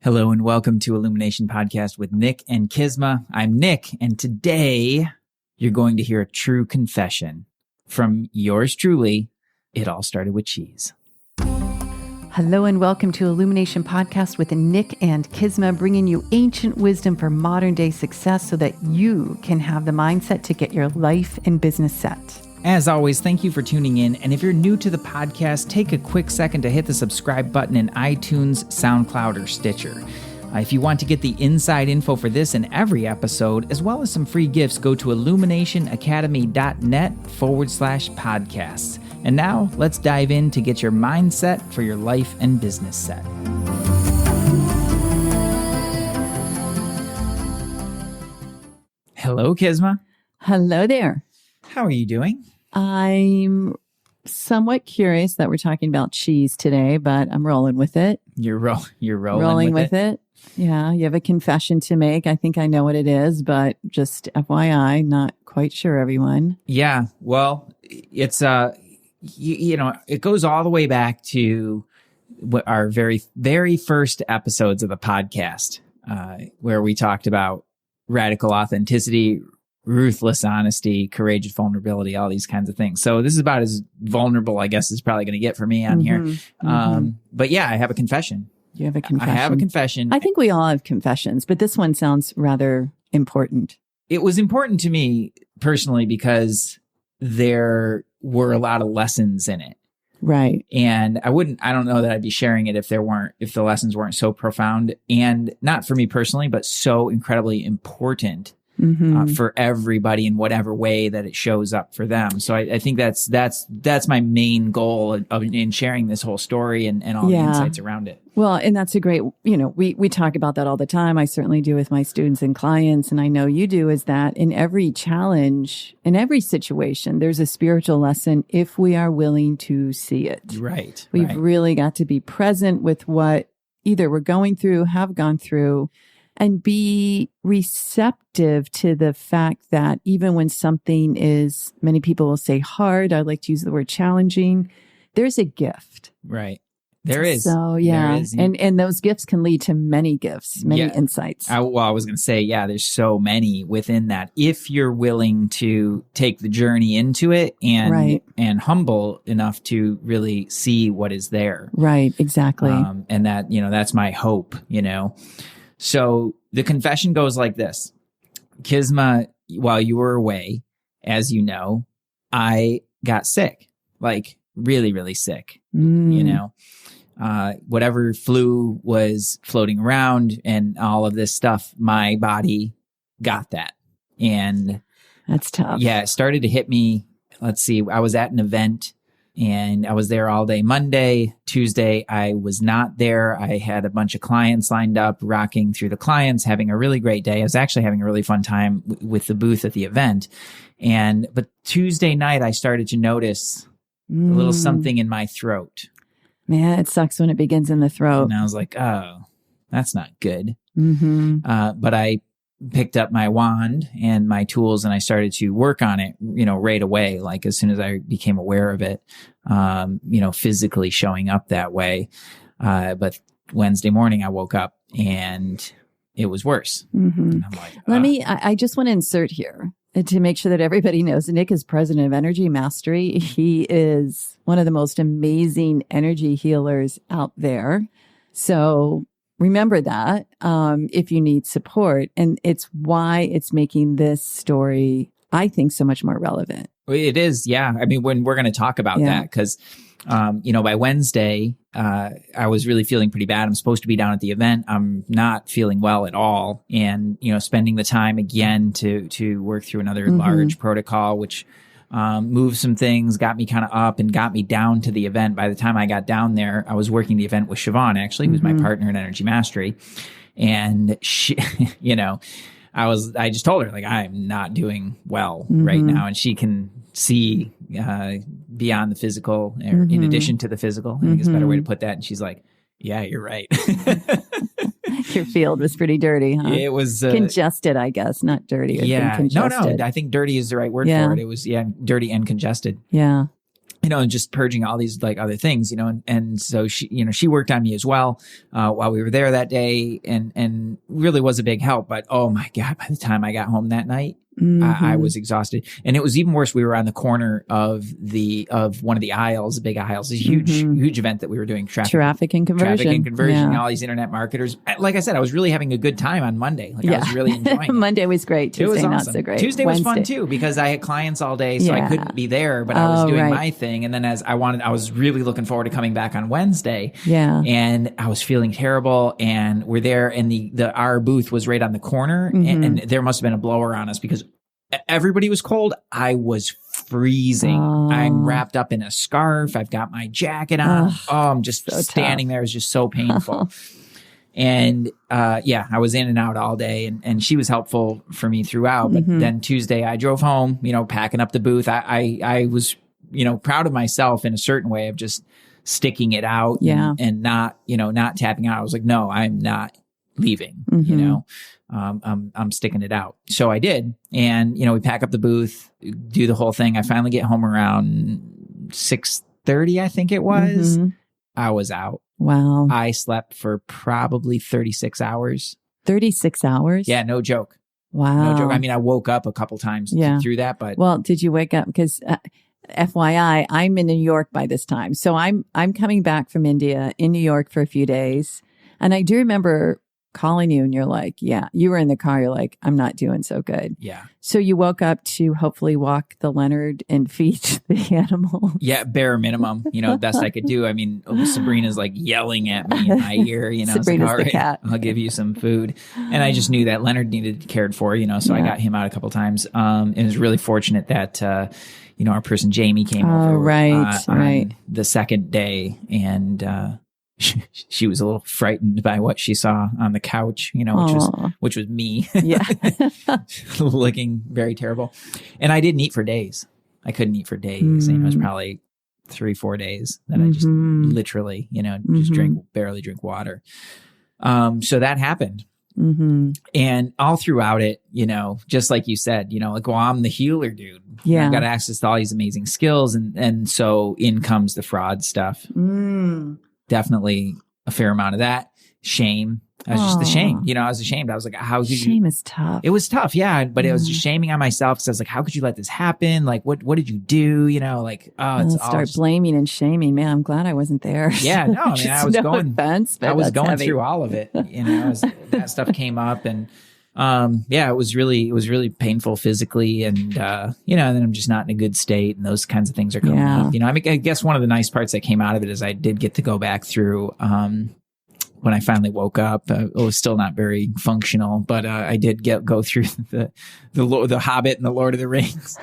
Hello and welcome to Illumination Podcast with Nick and KISMA. I'm Nick, and today you're going to hear a true confession from yours truly. It all started with cheese. Hello and welcome to Illumination Podcast with Nick and KISMA, bringing you ancient wisdom for modern day success so that you can have the mindset to get your life and business set. As always, thank you for tuning in. And if you're new to the podcast, take a quick second to hit the subscribe button in iTunes, SoundCloud, or Stitcher. If you want to get the inside info for this and every episode, as well as some free gifts, go to illuminationacademy.net/podcasts. And now let's dive in to get your mindset for your life and business set. Hello, KISMA. Hello there. How are you doing? I'm somewhat curious that we're talking about cheese today, but I'm rolling with it. You're rolling with it. Yeah, you have a confession to make. I think I know what it is, but just FYI, not quite sure, everyone. Yeah, well, it's it goes all the way back to our very, very first episodes of the podcast, where we talked about radical authenticity, ruthless honesty, courageous vulnerability, all these kinds of things. So this is about as vulnerable, I guess, is probably going to get for me on here. But yeah, I have a confession. You have a confession? I have a confession. I think we all have confessions, but this one sounds rather important. It was important to me personally because there were a lot of lessons in it. Right. And I don't know that I'd be sharing it if the lessons weren't so profound and not for me personally, but so incredibly important for everybody in whatever way that it shows up for them. So I think that's my main goal in sharing this whole story and all the insights around it. Well, and that's a great, we talk about that all the time. I certainly do with my students and clients. And I know you do, is that in every challenge, in every situation, there's a spiritual lesson if we are willing to see it. Right. We've really got to be present with what either we're going through, have gone through, and be receptive to the fact that even when something is, many people will say hard, I like to use the word challenging, there's a gift. Right. There is. So, yeah. There is. And those gifts can lead to many gifts, many insights. I was going to say, there's so many within that. If you're willing to take the journey into it and humble enough to really see what is there. Right. Exactly. And that, that's my hope, So the confession goes like this. KISMA, while you were away, as you know, I got sick, like really, really sick, whatever flu was floating around and all of this stuff, my body got that. And that's tough. Yeah, it started to hit me. Let's see, I was at an event and I was there all day Monday. Tuesday, I was not there. I had a bunch of clients lined up, rocking through the clients, having a really great day. I was actually having a really fun time with the booth at the event. But Tuesday night, I started to notice a little something in my throat. Man, it sucks when it begins in the throat. And I was like, oh, that's not good. But I picked up my wand and my tools and I started to work on it, right away. Like as soon as I became aware of it, physically showing up that way. But Wednesday morning I woke up and it was worse. And I'm like, I just want to insert here to make sure that everybody knows Nick is president of Energy Mastery. He is one of the most amazing energy healers out there. So remember that if you need support. And it's why it's making this story, I think, so much more relevant. It is. Yeah. I mean, when we're going to talk about that, because, by Wednesday, I was really feeling pretty bad. I'm supposed to be down at the event. I'm not feeling well at all. And, spending the time again to work through another large protocol, which moved some things, got me kind of up and got me down to the event. By the time I got down there, I was working the event with Siobhan, actually, who's my partner in Energy Mastery. And she, I just told her, like, I'm not doing well right now. And she can see beyond the physical, or in addition to the physical. I think it's a better way to put that. And she's like, yeah, you're right. Your field was pretty dirty, huh? It was congested, I guess, not dirty. Yeah. No, I think dirty is the right word for it. It was, dirty and congested. Yeah. and just purging all these like other things, and so she worked on me as well, while we were there that day, and really was a big help. But oh my God, by the time I got home that night, I was exhausted. And it was even worse. We were on the corner of one of the aisles, the big aisles, a huge event that we were doing. Traffic and conversion. Yeah. All these internet marketers. Like I said, I was really having a good time on Monday. I was really enjoying it. Monday was great. Tuesday, it was awesome. Not so great. Tuesday was fun too, because I had clients all day, so I couldn't be there, but I was doing my thing. And then I was really looking forward to coming back on Wednesday. Yeah. And I was feeling terrible, and we're there, and our booth was right on the corner, and there must have been a blower on us because everybody was cold. I was freezing. I'm wrapped up in a scarf. I've got my jacket on. I'm just so standing there. It was just so painful. And I was in and out all day, and she was helpful for me throughout. But then Tuesday I drove home, packing up the booth. I was, proud of myself in a certain way of just sticking it out and not, not tapping out. I was like, no, I'm not leaving, I'm sticking it out. So I did. And, we pack up the booth, do the whole thing. I finally get home around 6:30, I think it was. I was out. Wow. I slept for probably 36 hours. 36 hours? Yeah, no joke. Wow. No joke. I mean, I woke up a couple times through that, but. Well, did you wake up? Because FYI, I'm in New York by this time. So I'm coming back from India in New York for a few days. And I do remember calling you and you're like, you were in the car. You're like, I'm not doing so good. Yeah. So you woke up to hopefully walk the Leonard and feed the animal. Yeah. Bare minimum, the best I could do. I mean, Sabrina's like yelling at me in my ear, Sabrina's like, the cat. I'll give you some food. And I just knew that Leonard needed to be cared for, so I got him out a couple times. And it was really fortunate that, our person Jamie came over on the second day, and, she was a little frightened by what she saw on the couch, which was me. Yeah. Looking very terrible. And I didn't eat for days. I couldn't eat for days. It was probably 3-4 days that I just literally, just barely drink water. So that happened. And all throughout it, just like you said, like, well, I'm the healer, dude. Yeah. I've got access to all these amazing skills. And so in comes the fraud stuff. Definitely a fair amount of that. Shame. I was just ashamed. I was ashamed. I was like, how could you? Shame is tough. It was tough. Yeah. But it was just shaming on myself. Cause I was like, how could you let this happen? Like, what did you do? It's start blaming and shaming. Man, I'm glad I wasn't there. Yeah. No, I mean, I was going, offense, I was going heavy. through all of it, that stuff came up, and, it was really painful physically, and, then I'm just not in a good state, and those kinds of things are coming up. I mean, I guess one of the nice parts that came out of it is I did get to go back through, when I finally woke up. It was still not very functional, but, I did go through the Hobbit and the Lord of the Rings.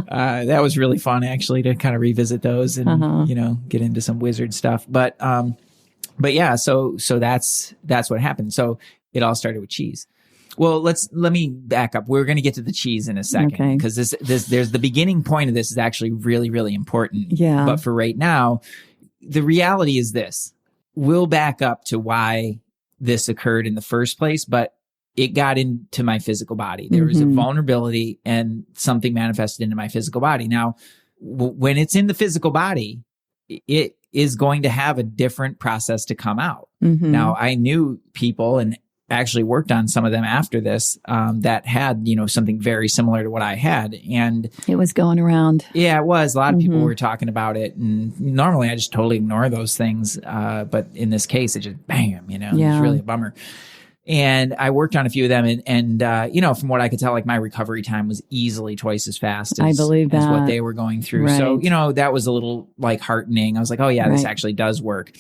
That was really fun, actually, to kind of revisit those and, get into some wizard stuff. But yeah, so that's what happened. So it all started with cheese. Well, let me back up. We're going to get to the cheese in a second, because there's the beginning point of this is actually really, really important. Yeah. But for right now, the reality is this. We'll back up to why this occurred in the first place, but it got into my physical body. There was a vulnerability, and something manifested into my physical body. Now, when it's in the physical body, it is going to have a different process to come out. Now, I knew people, and actually worked on some of them after this, that had, something very similar to what I had. And it was going around. Yeah, it was. A lot of people were talking about it. And normally I just totally ignore those things. But in this case, it just bam, it's really a bummer. And I worked on a few of them, and from what I could tell, like, my recovery time was easily twice as fast as what they were going through. Right. So, that was a little like heartening. I was like, oh yeah, this actually does work.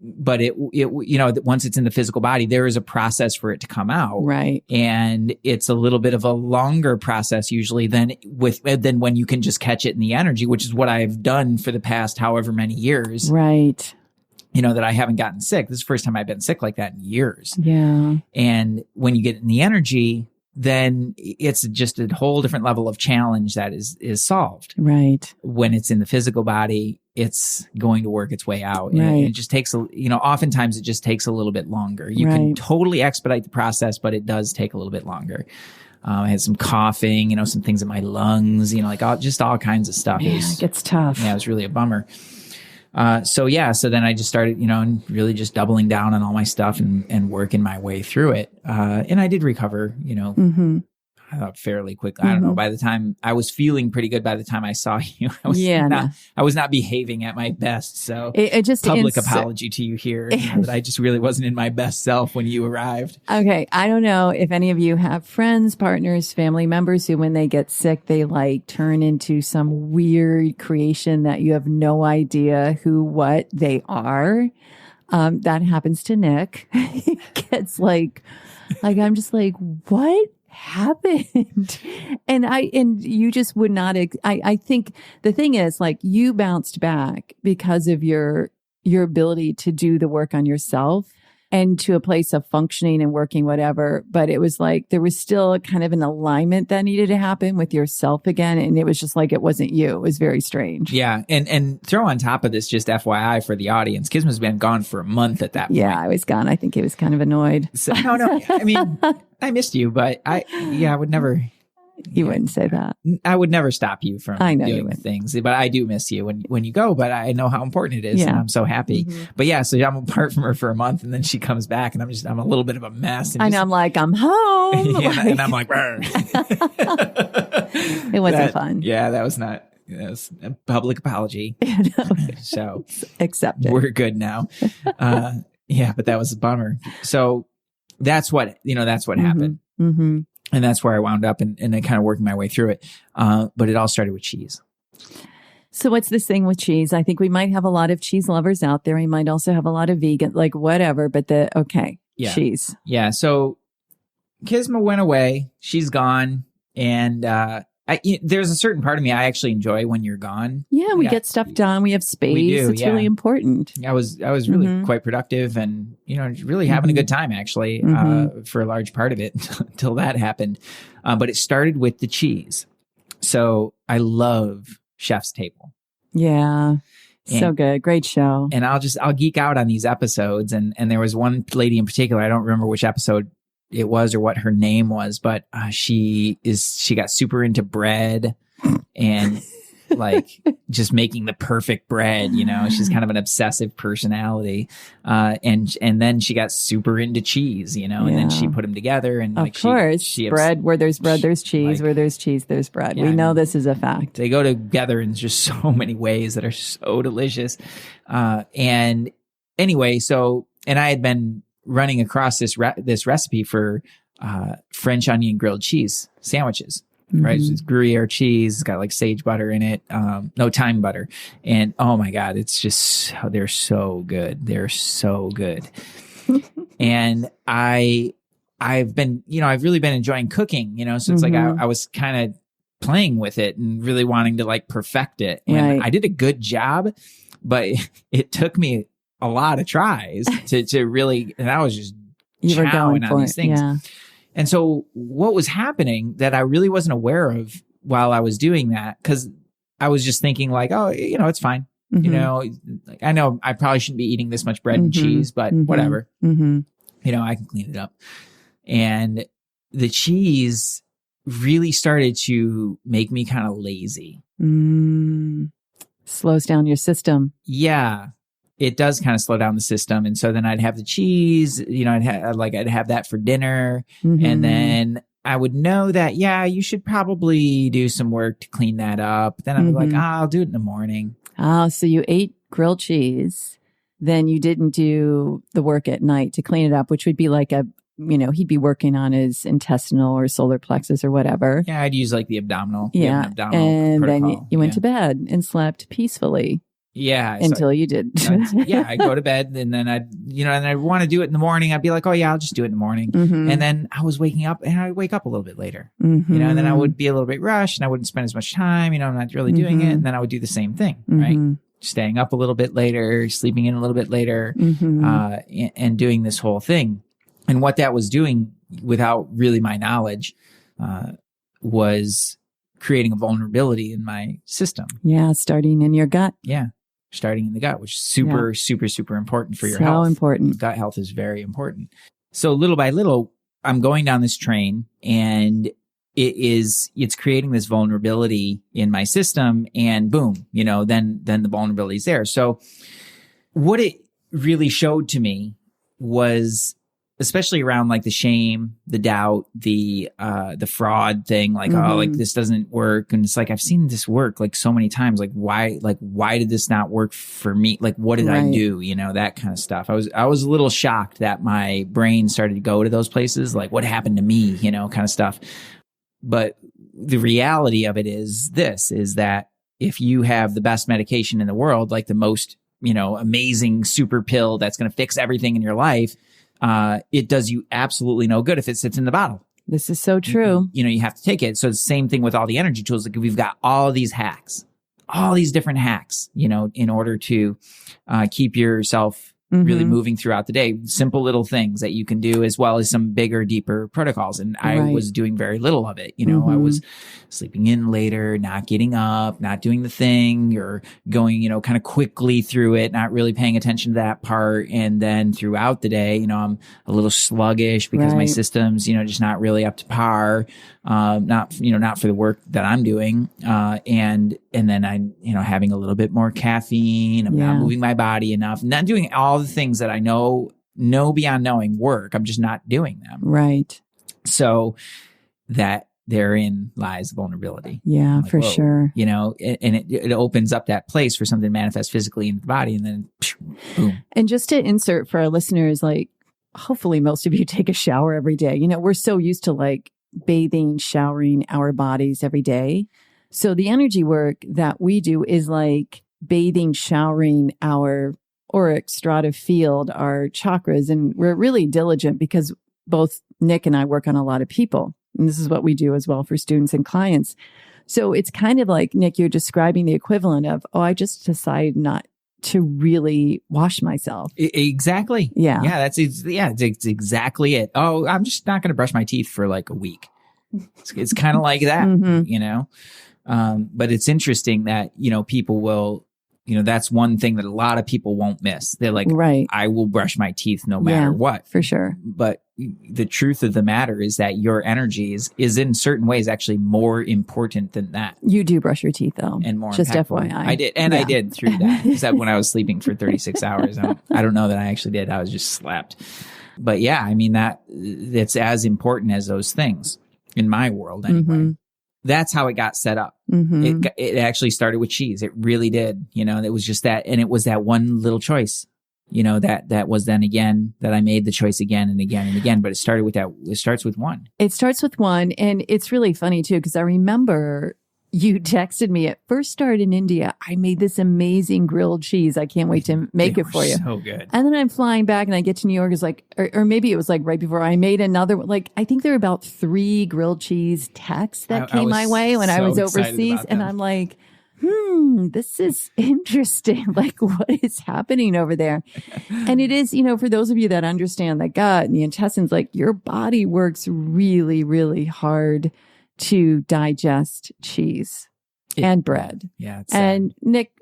But it once it's in the physical body, there is a process for it to come out. Right. And it's a little bit of a longer process usually than when you can just catch it in the energy, which is what I've done for the past however many years. Right. That I haven't gotten sick. This is the first time I've been sick like that in years. Yeah. And when you get in the energy, then it's just a whole different level of challenge that is solved. Right. When it's in the physical body, it's going to work its way out. Right. And it just takes, oftentimes it just takes a little bit longer. You can totally expedite the process, but it does take a little bit longer. I had some coughing, some things in my lungs, like all kinds of stuff. Yeah, it gets tough. Yeah, it was really a bummer. So then I just started, and really just doubling down on all my stuff and working my way through it. And I did recover, I thought fairly quickly. I don't know. By the time I was feeling pretty good, by the time I saw you, I was not behaving at my best. So it just public apology to you here that I just really wasn't in my best self when you arrived. Okay. I don't know if any of you have friends, partners, family members who, when they get sick, they like turn into some weird creation that you have no idea what they are. That happens to Nick. He gets like I'm just like, what happened? And you just would not, I think the thing is, like, you bounced back because of your ability to do the work on yourself and to a place of functioning and working, whatever. But it was like, there was still kind of an alignment that needed to happen with yourself again. And it was just like, it wasn't you. It was very strange. Yeah. And throw on top of this, just FYI for the audience, KISMA's been gone for a month at that point. Yeah, I was gone. I think he was kind of annoyed. So, no. I mean, I missed you, but I would never. You wouldn't say that. I would never stop you from doing you things, but I do miss you when you go, but I know how important it is, and I'm so happy. But yeah, so I'm apart from her for a month, and then she comes back, and I'm a little bit of a mess. And I know, I'm like, I'm home. And I'm like, it wasn't fun. Yeah, that was a public apology. So accept it. We're good now. Yeah, but that was a bummer. So that's what happened. Mm-hmm. And that's where I wound up and then kind of working my way through it. But it all started with cheese. So what's this thing with cheese? I think we might have a lot of cheese lovers out there. We might also have a lot of vegan, like whatever, but cheese. Yeah. So KISMA went away. She's gone. And there's a certain part of me I actually enjoy when you're gone. Yeah, we get stuff done. We have space. We do, it's really important. I was really quite productive and, really having a good time actually for a large part of it until that happened. But it started with the cheese. So I love Chef's Table. Yeah. So good. Great show. And I'll geek out on these episodes. And there was one lady in particular, I don't remember which episode it was or what her name was, but she got super into bread and like just making the perfect bread, she's kind of an obsessive personality. And then she got super into cheese, and then she put them together and of course, she bread, where there's bread, there's cheese, where there's cheese, there's bread. Yeah, we know this is a fact. They go together in just so many ways that are so delicious. And anyway, and I had been running across this recipe for French onion grilled cheese sandwiches, right? So it's Gruyere cheese. It's got like sage butter in it, no thyme butter, and oh my god, it's just they're so good. They're so good. And I've been I've really been enjoying cooking, so it's like I was kind of playing with it and really wanting to like perfect it. And I did a good job, but it took me a lot of tries to really, and I was just chowing on these things. Yeah. And so what was happening that I really wasn't aware of while I was doing that, because I was just thinking like, oh, it's fine. Like, I know I probably shouldn't be eating this much bread and cheese, but whatever, I can clean it up. And the cheese really started to make me kind of lazy. Slows down your system. Yeah. It does kind of slow down the system. And so then I'd have the cheese, I'd have that for dinner. And then I would know that, you should probably do some work to clean that up. Then I'd be like, I'll do it in the morning. Oh, so you ate grilled cheese. Then you didn't do the work at night to clean it up, which would be like he'd be working on his intestinal or solar plexus or whatever. Yeah, I'd use like the abdominal. Yeah. And protocol. Then you went to bed and slept peacefully. Yeah. Until you did. I'd go to bed and then I'd want to do it in the morning. I'd be like, oh yeah, I'll just do it in the morning. And then I was waking up and I'd wake up a little bit later, and then I would be a little bit rushed and I wouldn't spend as much time, I'm not really doing it. And then I would do the same thing, right? Staying up a little bit later, sleeping in a little bit later, and doing this whole thing. And what that was doing without really my knowledge, was creating a vulnerability in my system. Yeah. Starting in your gut. Yeah. Starting in the gut, which is super, super important for your health. So important. Gut health is very important. So little by little, I'm going down this train and it's creating this vulnerability in my system, and boom, then the vulnerability is there. So what it really showed to me was, especially around like the shame, the doubt, the fraud thing, like, oh, like this doesn't work. And it's like, I've seen this work like so many times. Like, why did this not work for me? Like, what did I do? That kind of stuff. I was a little shocked that my brain started to go to those places. Like, what happened to me, kind of stuff. But the reality of it is that if you have the best medication in the world, like the most, amazing super pill that's going to fix everything in your life, it does you absolutely no good if it sits in the bottle. This is so true. You have to take it. So it's the same thing with all the energy tools. Like we've got all these hacks, all these different hacks, in order to keep yourself really moving throughout the day. Simple little things that you can do, as well as some bigger, deeper protocols. And I was doing very little of it. I was sleeping in later, not getting up, not doing the thing, or going, kind of quickly through it, not really paying attention to that part. And then throughout the day, I'm a little sluggish because my system's, just not really up to par. Not for the work that I'm doing. And then I'm, having a little bit more caffeine. I'm not moving my body enough, not doing all the things that I know beyond knowing work. I'm just not doing them. Right. So that therein lies vulnerability. Yeah, like, for sure. And it opens up that place for something to manifest physically in the body, and then boom. And just to insert for our listeners, like, hopefully most of you take a shower every day. We're so used to like bathing, showering our bodies every day. So the energy work that we do is like bathing, showering our auric strata field, our chakras. And we're really diligent because both Nick and I work on a lot of people. And this is what we do as well for students and clients. So it's kind of like, Nick, you're describing the equivalent of, I just decided not to really wash myself. Exactly. Yeah. Yeah. It's exactly it. Oh, I'm just not going to brush my teeth for like a week. It's kind of like that, but it's interesting that, people will, that's one thing that a lot of people won't miss. They're like, I will brush my teeth no matter what. For sure. But the truth of the matter is that your energy is in certain ways actually more important than that. You do brush your teeth though. And more just impactful. FYI. I did. And I did through that. Except when I was sleeping for 36 hours. I don't know that I actually did. I was just slept. But yeah, I mean, that's as important as those things in my world anyway. That's how it got set up. It actually started with cheese. It really did. It was just that. And it was that one little choice, that was then again, that I made the choice again and again and again. But it started with that. It starts with one. It starts with one. And it's really funny too, because I remember you texted me. It first started in India. I made this amazing grilled cheese. I can't wait to make it for you. So good. And then I'm flying back and I get to New York. It's like, or maybe it was like right before I made another, like, I think there were about 3 grilled cheese texts that came my way when I was overseas. And I'm like, this is interesting. Like, what is happening over there? And it is, for those of you that understand the gut and the intestines, like your body works really, really hard to digest cheese and bread. Yeah. And Nick,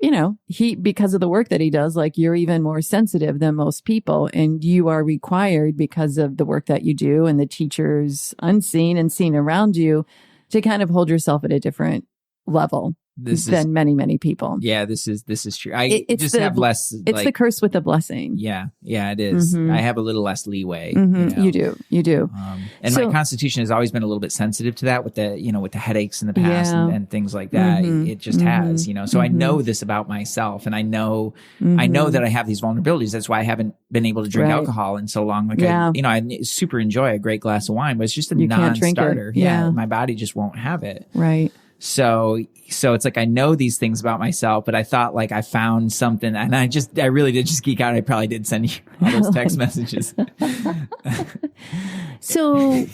he, because of the work that he does, like you're even more sensitive than most people, and you are required because of the work that you do and the teachers unseen and seen around you to kind of hold yourself at a different level than many, many people. Yeah, this is true. I just have less. It's the curse with the blessing. Yeah, it is. I have a little less leeway. You do. And my constitution has always been a little bit sensitive to that with the headaches in the past and things like that. It just has, So I know this about myself, and I know that I have these vulnerabilities. That's why I haven't been able to drink alcohol in so long. Like I super enjoy a great glass of wine, but it's just a non-starter. Yeah, my body just won't have it. Right. So it's like I know these things about myself, but I thought like I found something, and I really did just geek out. I probably did send you all those text messages. So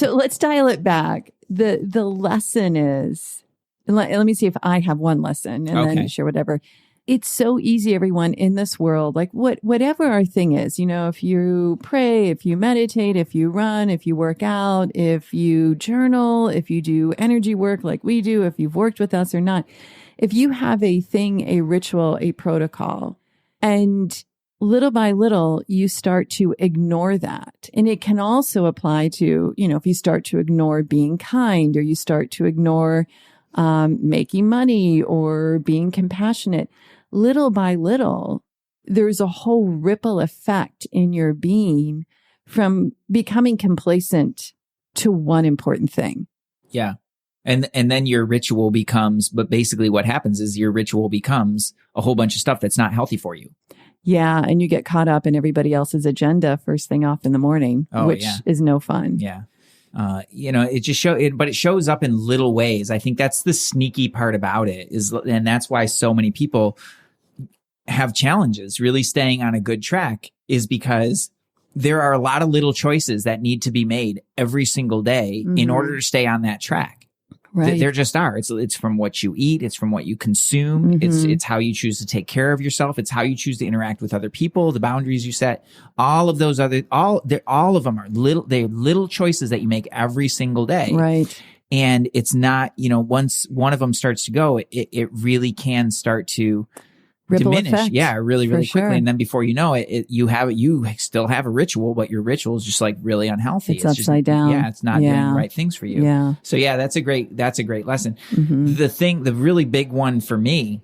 let's dial it back. The lesson is, let me see if I have one lesson, and then share whatever. It's so easy, everyone, in this world, like whatever our thing is, if you pray, if you meditate, if you run, if you work out, if you journal, if you do energy work like we do, if you've worked with us or not, if you have a thing, a ritual, a protocol, and little by little, you start to ignore that. And it can also apply to, if you start to ignore being kind, or you start to ignore making money or being compassionate, little by little, there's a whole ripple effect in your being from becoming complacent to one important thing. Yeah. And then your ritual becomes, but basically what happens is your ritual becomes a whole bunch of stuff that's not healthy for you. Yeah. And you get caught up in everybody else's agenda first thing off in the morning, which is no fun. Yeah. It just but it shows up in little ways. I think that's the sneaky part about it and that's why so many people have challenges really staying on a good track, is because there are a lot of little choices that need to be made every single day in order to stay on that track. Right. There just are. It's from what you eat. It's from what you consume. It's how you choose to take care of yourself. It's how you choose to interact with other people, the boundaries you set. All of those all of them are they're little choices that you make every single day. Right. And it's not, once one of them starts to go, it really can start to ripple diminish. Effect, yeah, really quickly. Sure. And then before you know it, you still have a ritual, but your ritual is just like really unhealthy. It's upside down. Yeah, it's not doing the right things for you. Yeah. So yeah, that's a great lesson. The really big one for me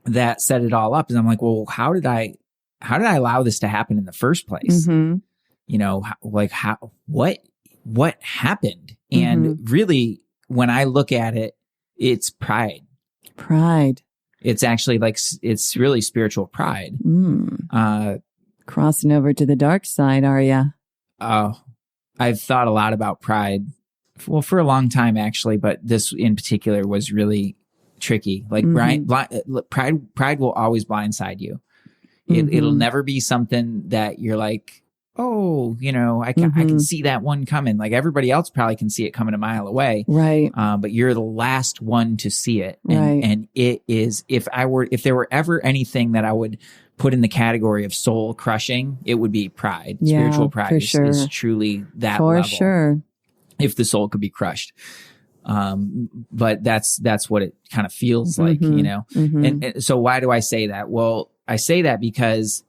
that set it all up is I'm like, well, how did I allow this to happen in the first place? What happened? And really, when I look at it, it's pride. Pride. It's actually it's really spiritual pride. Crossing over to the dark side, are you? Oh, I've thought a lot about pride. Well, for a long time, actually, but this in particular was really tricky. Like pride will always blindside you. It'll never be something that you're like, oh, I can see that one coming. Like everybody else probably can see it coming a mile away. Right. But you're the last one to see it. Right. And it is, if there were ever anything that I would put in the category of soul crushing, it would be pride. Yeah, spiritual pride is truly that level. For sure. If the soul could be crushed. But that's what it kind of feels like, And so why do I say that? Well, I say that because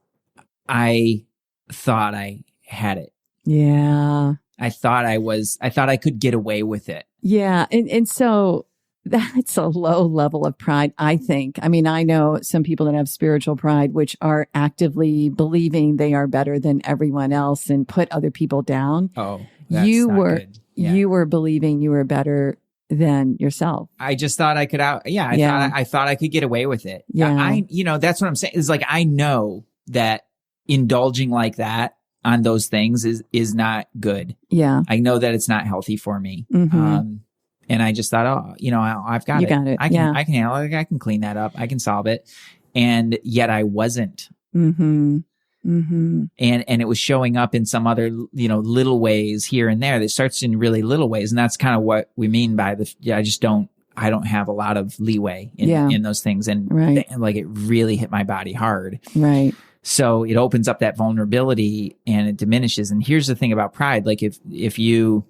I thought I had it. Yeah. I thought I could get away with it. Yeah. And so that's a low level of pride, I think. I mean, I know some people that have spiritual pride, which are actively believing they are better than everyone else and put other people down. Oh, that's not good. Yeah. You were believing you were better than yourself. I just thought I could I thought I could get away with it. Yeah. That's what I'm saying. It's like, I know that indulging like that on those things is not good. Yeah. I know that it's not healthy for me. And I just thought, I've got you it. Got it. I can handle it. I can clean that up. I can solve it. And yet I wasn't. And it was showing up in some other, little ways here and there. That starts in really little ways. And that's kind of what we mean by I don't have a lot of leeway in those things. And it really hit my body hard. Right. So it opens up that vulnerability and it diminishes. And here's the thing about pride. Like if you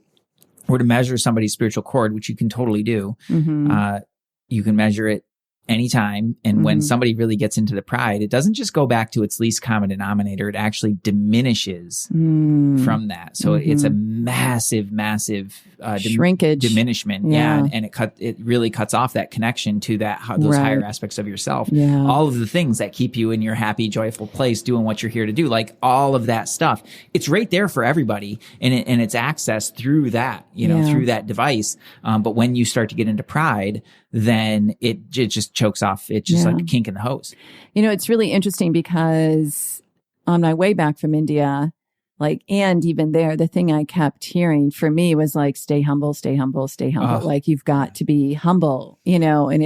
were to measure somebody's spiritual cord, which you can totally do, you can measure it anytime. And when somebody really gets into the pride, it doesn't just go back to its least common denominator. It actually diminishes from that. So it's a massive shrinkage, diminishment. Yeah. And it really cuts off that connection to those higher aspects of yourself. Yeah. All of the things that keep you in your happy, joyful place, doing what you're here to do, like all of that stuff. It's right there for everybody. And it's accessed through that, through that device. But when you start to get into pride, then it just chokes off. It's just like a kink in the hose. It's really interesting because on my way back from India, and even there, the thing I kept hearing for me was like, stay humble, stay humble, stay humble. Like you've got to be humble, and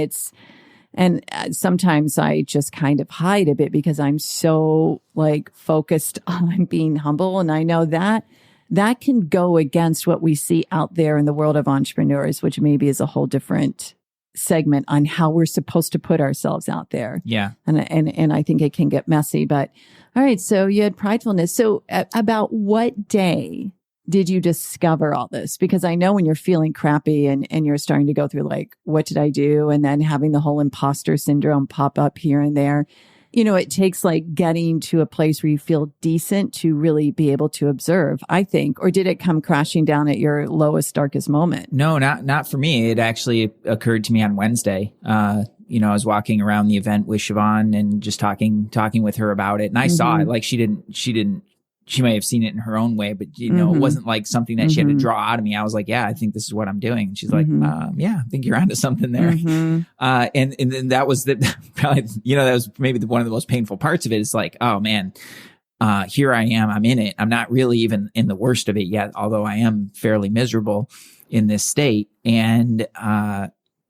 sometimes I just kind of hide a bit because I'm so focused on being humble. And I know that can go against what we see out there in the world of entrepreneurs, which maybe is a whole different segment on how we're supposed to put ourselves out there. Yeah. And I think it can get messy, but all right. So you had pridefulness. So about what day did you discover all this? Because I know when you're feeling crappy and you're starting to go through what did I do? And then having the whole imposter syndrome pop up here and there. it takes like getting to a place where you feel decent to really be able to observe, I think. Or did it come crashing down at your lowest, darkest moment? No, not for me. It actually occurred to me on Wednesday. I was walking around the event with Siobhan and just talking with her about it. And I saw it. Like she may have seen it in her own way, but it wasn't like something that she had to draw out of me. I was like, yeah, I think this is what I'm doing. And she's like, yeah, I think you're onto something there. And then that was probably, that was maybe one of the most painful parts of it. Is like, oh man, here I am. I'm in it. I'm not really even in the worst of it yet, although I am fairly miserable in this state. And,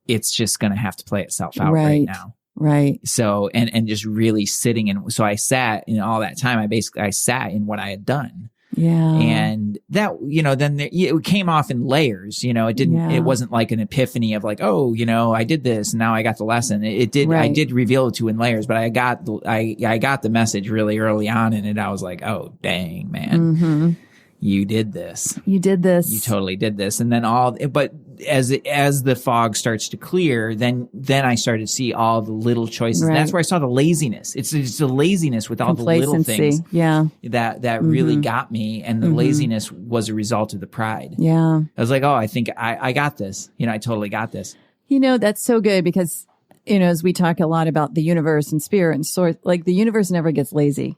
it's just going to have to play itself out right now. Right. So, and just really sitting in, so I sat in all that time, I sat in what I had done. Yeah. And that, then it came off in layers, it wasn't like an epiphany of like, oh, I did this and now I got the lesson. It did, I did reveal it to in layers, but I got the message really early on in it. I was like, oh, dang, man. You did this. You totally did this. And then but as the fog starts to clear, then I started to see all the little choices. Right. That's where I saw the laziness. It's the laziness with all the little things. Yeah. That really got me. And the laziness was a result of the pride. Yeah. I was like, oh, I think I got this. I totally got this. That's so good because, as we talk a lot about the universe and spirit and source, like the universe never gets lazy.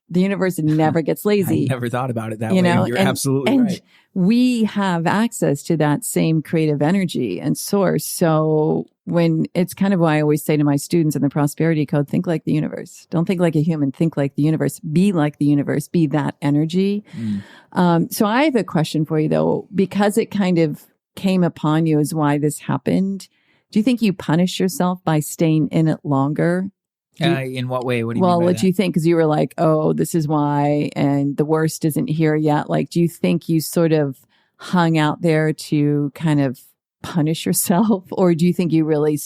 The universe never gets lazy. I never thought about it that way. You're absolutely right. We have access to that same creative energy and source. So when it's kind of why I always say to my students in the prosperity code, think like the universe. Don't think like a human. Think like the universe. Be like the universe. Be that energy. So I have a question for you though, because it kind of came upon you as why this happened. Do you think you punish yourself by staying in it longer? In what way? What do you mean Well, by what that? do you think? Because you were like, oh, this is why, and the worst isn't here yet. Like, do you think you sort of hung out there to kind of punish yourself? Or do you think you really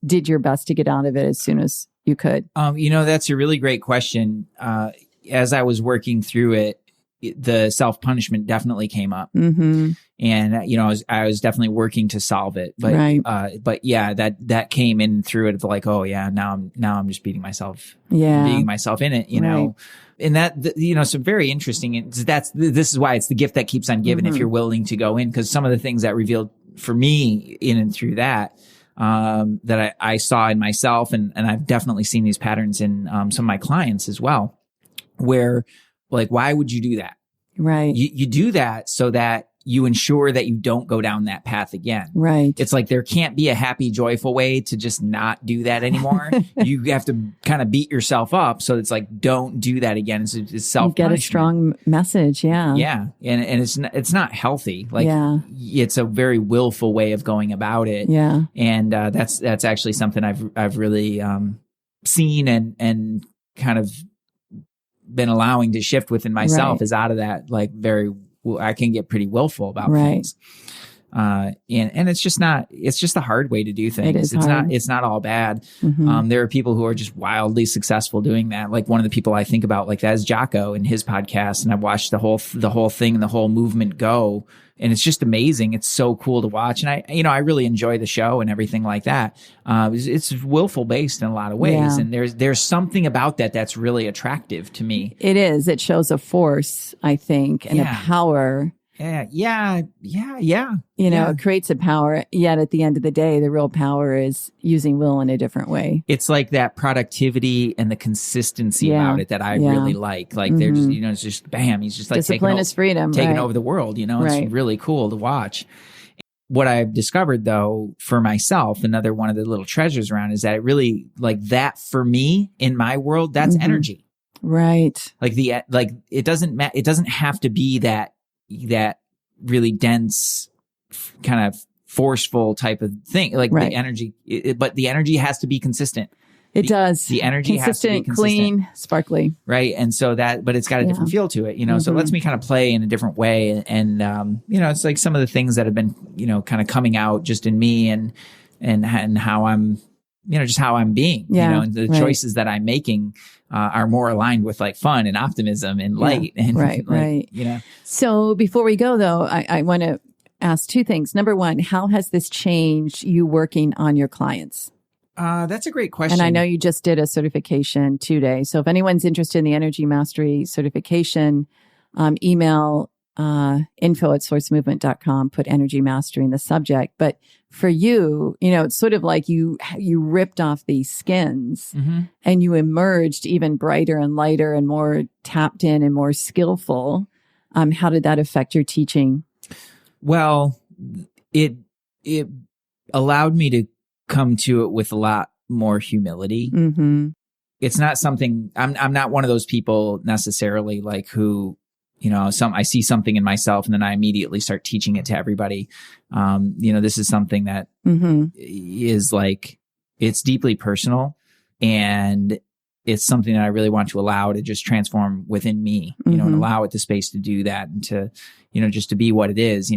did your best to get out of it as soon as you could? That's a really great question. As I was working through it, the self-punishment definitely came up. And, I was definitely working to solve it, but yeah, that came in through it of like, oh yeah, now I'm just beating myself in it, know, and that, so very interesting. This is why it's the gift that keeps on giving if you're willing to go in. Cause some of the things that revealed for me in and through that I saw in myself and I've definitely seen these patterns in, some of my clients as well, where like, why would you do that? Right. You do that so that you ensure that you don't go down that path again. Right. It's like there can't be a happy, joyful way to just not do that anymore. You have to kind of beat yourself up. So it's like, don't do that again. It's self-punishment. You get a strong message. Yeah. Yeah. And it's not healthy. Like it's a very willful way of going about it. Yeah. And, that's actually something I've really, seen and kind of been allowing to shift within myself is out of that, like I can get pretty willful about things. And it's just the hard way to do things. It's not all bad. There are people who are just wildly successful doing that. Like one of the people I think about like that is Jocko and his podcast. And I've watched the whole thing and the whole movement go. And it's just amazing. It's so cool to watch. And I really enjoy the show and everything like that. It's willful based in a lot of ways. Yeah. And there's something about that that's really attractive to me. It is. It shows a force, I think, and a power. Yeah. It creates a power. Yet at the end of the day, the real power is using will in a different way. It's like that productivity and the consistency about it that I really like. Like they're just, it's just bam. He's just like discipline is freedom, taking over the world. It's really cool to watch. What I've discovered though for myself, another one of the little treasures around is that it really like that for me in my world, that's energy. Right. Like it doesn't have to be that really dense kind of forceful type of thing, like the energy, but the energy has to be consistent. It does. The energy has to be consistent, clean, sparkly. Right. And so but it's got a different feel to it, so it lets me kind of play in a different way. And, it's like some of the things that have been, kind of coming out just in me and how I'm, just how I'm being, and the choices that I'm making, are more aligned with like fun and optimism and light. And right. So before we go though, I want to ask two things. Number one, how has this changed you working on your clients? That's a great question. And I know you just did a certification today. So if anyone's interested in the Energy Mastery certification, email info@sourcemovement.com, put Energy Mastery in the subject. But for you, it's sort of like you ripped off these skins and you emerged even brighter and lighter and more tapped in and more skillful. How did that affect your teaching? Well, it allowed me to come to it with a lot more humility. It's not something I'm not one of those people necessarily like who, I see something in myself and then I immediately start teaching it to everybody. This is something that is like, it's deeply personal, and it's something that I really want to allow to just transform within me, and allow it the space to do that and to, just to be what it is,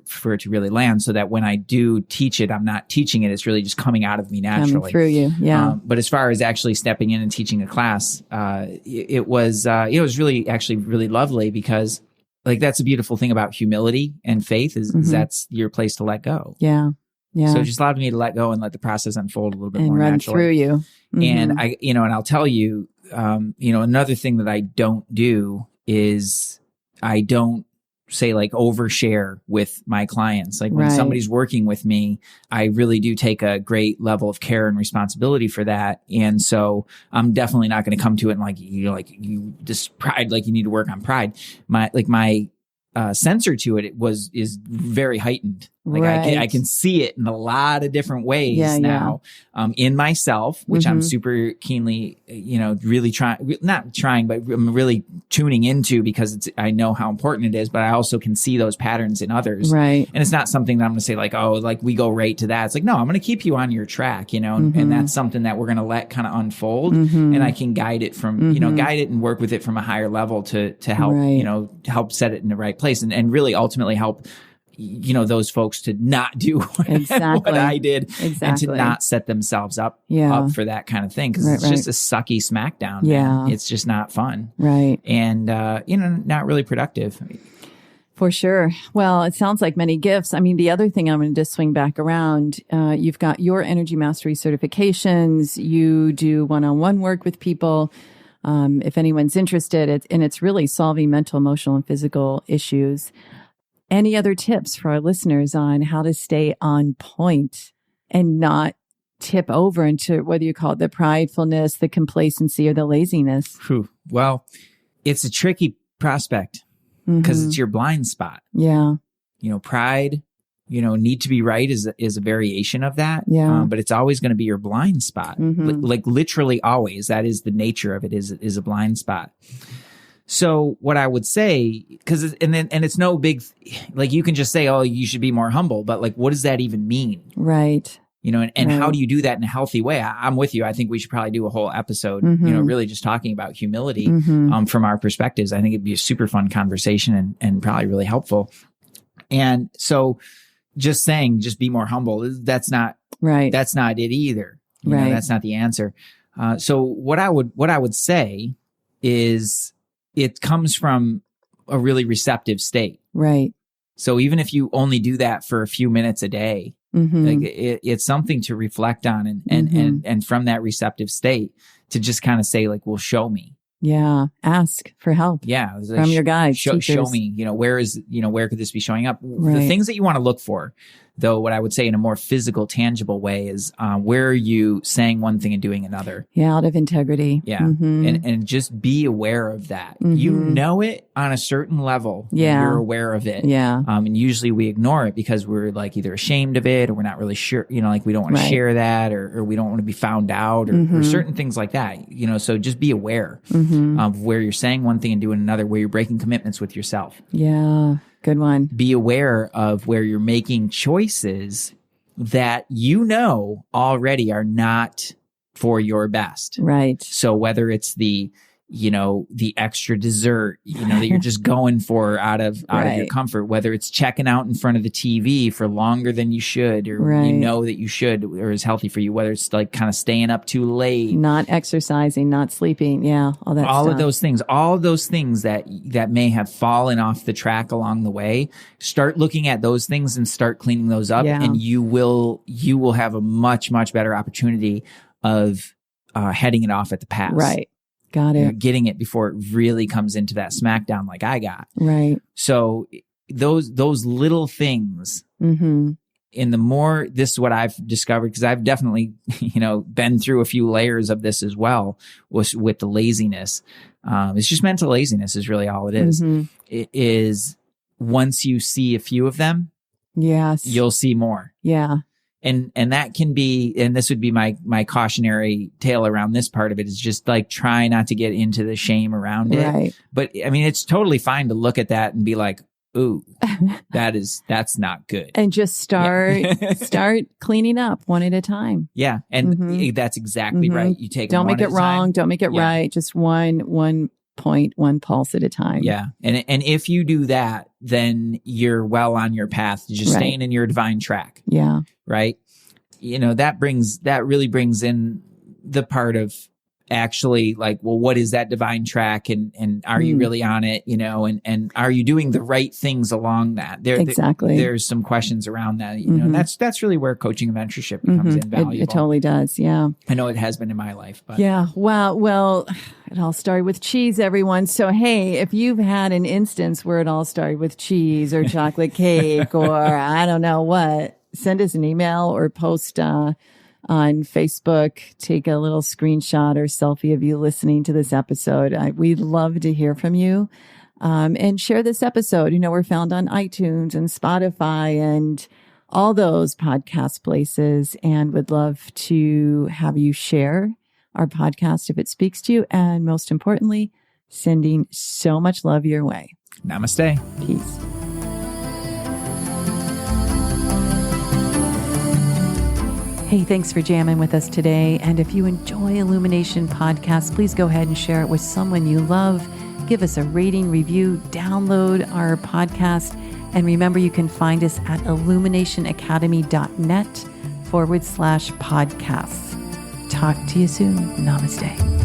for it to really land, so that when I do teach it, I'm not teaching it. It's really just coming out of me naturally. Coming through you. Yeah. But as far as actually stepping in and teaching a class, it was really actually really lovely, because like, that's a beautiful thing about humility and faith is that's your place to let go. Yeah. Yeah. So it just allowed me to let go and let the process unfold a little bit and more run naturally. Through you. And and I'll tell you, another thing that I don't do is I don't say like overshare with my clients. Like when somebody's working with me, I really do take a great level of care and responsibility for that. And so I'm definitely not going to come to it and you this pride, like you need to work on pride. My sensor to it is very heightened. Like I can see it in a lot of different ways now, in myself, which I'm super keenly, really not trying, but I'm really tuning into, because I know how important it is, but I also can see those patterns in others. Right. And it's not something that I'm going to say like, oh, like we go right to that. It's like, no, I'm going to keep you on your track, and that's something that we're going to let kind of unfold, and I can guide it from, guide it and work with it from a higher level to help, help set it in the right place, and really ultimately help those folks to not do what I did, and to not set themselves up for that kind of thing. Cause it's just a sucky smackdown. Yeah. Man. It's just not fun. Right. And, not really productive. For sure. Well, it sounds like many gifts. I mean, the other thing I'm going to just swing back around, you've got your Energy Mastery certifications. You do one-on-one work with people. If anyone's interested, it's really solving mental, emotional, and physical issues. Any other tips for our listeners on how to stay on point and not tip over into whether you call it the pridefulness, the complacency, or the laziness? Well, it's a tricky prospect because it's your blind spot. Yeah. Pride, need to be right is a variation of that. Yeah. But it's always going to be your blind spot. Like literally always. That is the nature of it, is a blind spot. So what I would say, and it's no big, like you can just say, oh, you should be more humble, but like, what does that even mean? Right. And how do you do that in a healthy way? I'm with you. I think we should probably do a whole episode, really just talking about humility, from our perspectives. I think it'd be a super fun conversation and probably really helpful. And so just saying, just be more humble. That's not right. That's not it either. That's not the answer. So what I would say is, it comes from a really receptive state. Right. So even if you only do that for a few minutes a day, like it's something to reflect on and from that receptive state to just kind of say like, well, show me. Yeah. Ask for help. Yeah. From your guides. Show me, where could this be showing up? Right. The things that you want to look for, though, what I would say in a more physical, tangible way is, where are you saying one thing and doing another? Yeah. Out of integrity. Yeah. And just be aware of that. You know it on a certain level. Yeah. You're aware of it. Yeah. And usually we ignore it because we're like either ashamed of it or we're not really sure, like we don't want to share that or we don't want to be found out or certain things like that, so just be aware of where you're saying one thing and doing another, where you're breaking commitments with yourself. Yeah. Good one. Be aware of where you're making choices that already are not for your best. Right. So whether it's the the extra dessert, that you're just going for out of your comfort, whether it's checking out in front of the TV for longer than you should, or that you should, or is healthy for you, whether it's like kind of staying up too late, not exercising, not sleeping. Yeah. All of those things that may have fallen off the track along the way, start looking at those things and start cleaning those up. And you will have a much, much better opportunity of heading it off at the pass. Right. Got it. Getting it before it really comes into that smackdown like I got. Right. So those little things, and the more, this is what I've discovered, because I've definitely, been through a few layers of this as well, with the laziness. It's just mental laziness is really all it is. It is, once you see a few of them, yes, you'll see more. Yeah. And that can be, and this would be my cautionary tale around this part of it, is just like, try not to get into the shame around it. Right. But I mean, it's totally fine to look at that and be like, ooh, that's not good. And just start cleaning up one at a time. Yeah. And that's exactly right. You take Don't make it wrong. Don't make it right. Just one point, one pulse at a time. Yeah. And if you do that, then you're well on your path to just staying in your divine track. Yeah. Right. That really brings in the part of actually like, well, what is that divine track, and are you really on it? And are you doing the right things along that? Exactly. There's some questions around that, and that's really where coaching and mentorship becomes invaluable. It totally does. Yeah. I know it has been in my life, but yeah. Well, it all started with cheese, everyone. So, hey, if you've had an instance where it all started with cheese or chocolate cake or I don't know what, send us an email or post on Facebook. Take a little screenshot or selfie of you listening to this episode. We'd love to hear from you. And share this episode. We're found on iTunes and Spotify and all those podcast places, and would love to have you share our podcast if it speaks to you. And most importantly, sending so much love your way. Namaste. Peace. Hey, thanks for jamming with us today. And if you enjoy Illumination Podcast, please go ahead and share it with someone you love. Give us a rating, review, download our podcast. And remember, you can find us at illuminationacademy.net/podcasts. Talk to you soon. Namaste.